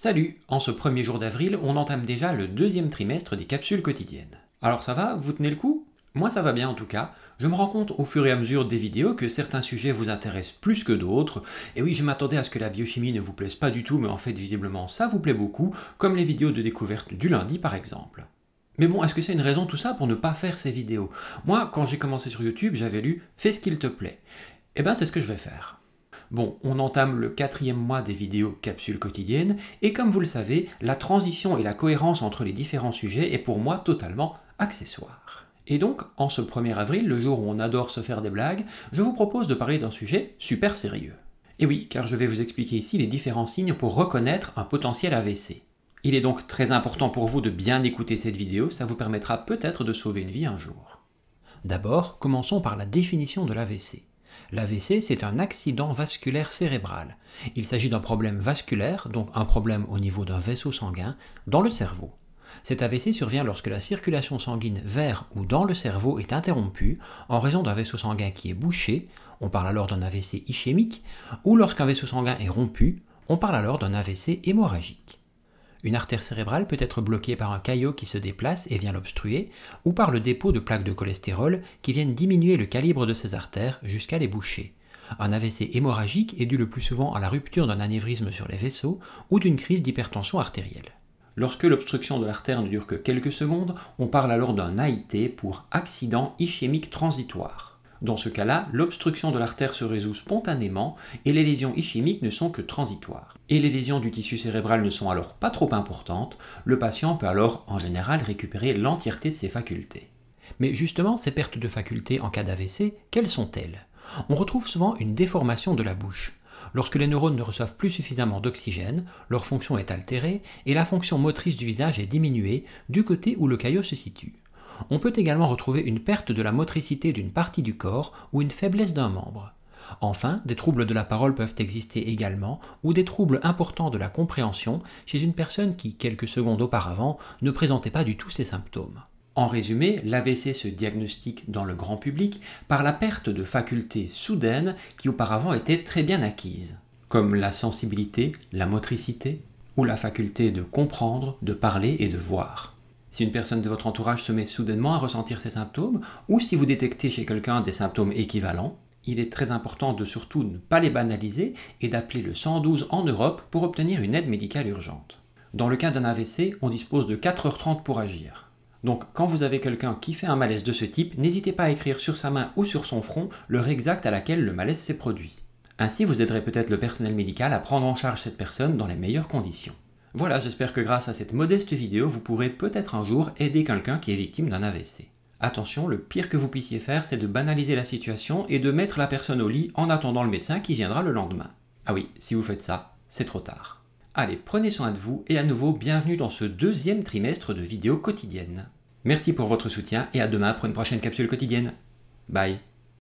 Salut! En ce premier jour d'avril, on entame déjà le deuxième trimestre des capsules quotidiennes. Alors ça va? Vous tenez le coup? Moi ça va bien en tout cas. Je me rends compte au fur et à mesure des vidéos que certains sujets vous intéressent plus que d'autres. Et oui, je m'attendais à ce que la biochimie ne vous plaise pas du tout, mais en fait visiblement ça vous plaît beaucoup, comme les vidéos de découverte du lundi par exemple. Mais bon, est-ce que c'est une raison tout ça pour ne pas faire ces vidéos? Moi, quand j'ai commencé sur YouTube, j'avais lu « Fais ce qu'il te plaît ». Eh ben c'est ce que je vais faire. Bon, on entame le 4e mois des vidéos capsules quotidiennes, et comme vous le savez, la transition et la cohérence entre les différents sujets est pour moi totalement accessoire. Et donc, en ce 1er avril, le jour où on adore se faire des blagues, je vous propose de parler d'un sujet super sérieux. Et oui, car je vais vous expliquer ici les différents signes pour reconnaître un potentiel AVC. Il est donc très important pour vous de bien écouter cette vidéo, ça vous permettra peut-être de sauver une vie un jour. D'abord, commençons par la définition de l'AVC. L'AVC, c'est un accident vasculaire cérébral. Il s'agit d'un problème vasculaire, donc un problème au niveau d'un vaisseau sanguin, dans le cerveau. Cet AVC survient lorsque la circulation sanguine vers ou dans le cerveau est interrompue en raison d'un vaisseau sanguin qui est bouché, on parle alors d'un AVC ischémique, ou lorsqu'un vaisseau sanguin est rompu, on parle alors d'un AVC hémorragique. Une artère cérébrale peut être bloquée par un caillot qui se déplace et vient l'obstruer, ou par le dépôt de plaques de cholestérol qui viennent diminuer le calibre de ces artères jusqu'à les boucher. Un AVC hémorragique est dû le plus souvent à la rupture d'un anévrisme sur les vaisseaux ou d'une crise d'hypertension artérielle. Lorsque l'obstruction de l'artère ne dure que quelques secondes, on parle alors d'un AIT pour accident ischémique transitoire. Dans ce cas-là, l'obstruction de l'artère se résout spontanément et les lésions ischémiques ne sont que transitoires. Et les lésions du tissu cérébral ne sont alors pas trop importantes, le patient peut alors en général récupérer l'entièreté de ses facultés. Mais justement, ces pertes de facultés en cas d'AVC, quelles sont-elles? On retrouve souvent une déformation de la bouche. Lorsque les neurones ne reçoivent plus suffisamment d'oxygène, leur fonction est altérée et la fonction motrice du visage est diminuée du côté où le caillot se situe. On peut également retrouver une perte de la motricité d'une partie du corps ou une faiblesse d'un membre. Enfin, des troubles de la parole peuvent exister également ou des troubles importants de la compréhension chez une personne qui, quelques secondes auparavant, ne présentait pas du tout ces symptômes. En résumé, l'AVC se diagnostique dans le grand public par la perte de facultés soudaines qui auparavant étaient très bien acquises, comme la sensibilité, la motricité ou la faculté de comprendre, de parler et de voir. Si une personne de votre entourage se met soudainement à ressentir ces symptômes, ou si vous détectez chez quelqu'un des symptômes équivalents, il est très important de surtout ne pas les banaliser et d'appeler le 112 en Europe pour obtenir une aide médicale urgente. Dans le cas d'un AVC, on dispose de 4h30 pour agir. Donc quand vous avez quelqu'un qui fait un malaise de ce type, n'hésitez pas à écrire sur sa main ou sur son front l'heure exacte à laquelle le malaise s'est produit. Ainsi vous aiderez peut-être le personnel médical à prendre en charge cette personne dans les meilleures conditions. Voilà, j'espère que grâce à cette modeste vidéo, vous pourrez peut-être un jour aider quelqu'un qui est victime d'un AVC. Attention, le pire que vous puissiez faire, c'est de banaliser la situation et de mettre la personne au lit en attendant le médecin qui viendra le lendemain. Ah oui, si vous faites ça, c'est trop tard. Allez, prenez soin de vous et à nouveau, bienvenue dans ce deuxième trimestre de vidéos quotidiennes. Merci pour votre soutien et à demain pour une prochaine capsule quotidienne. Bye.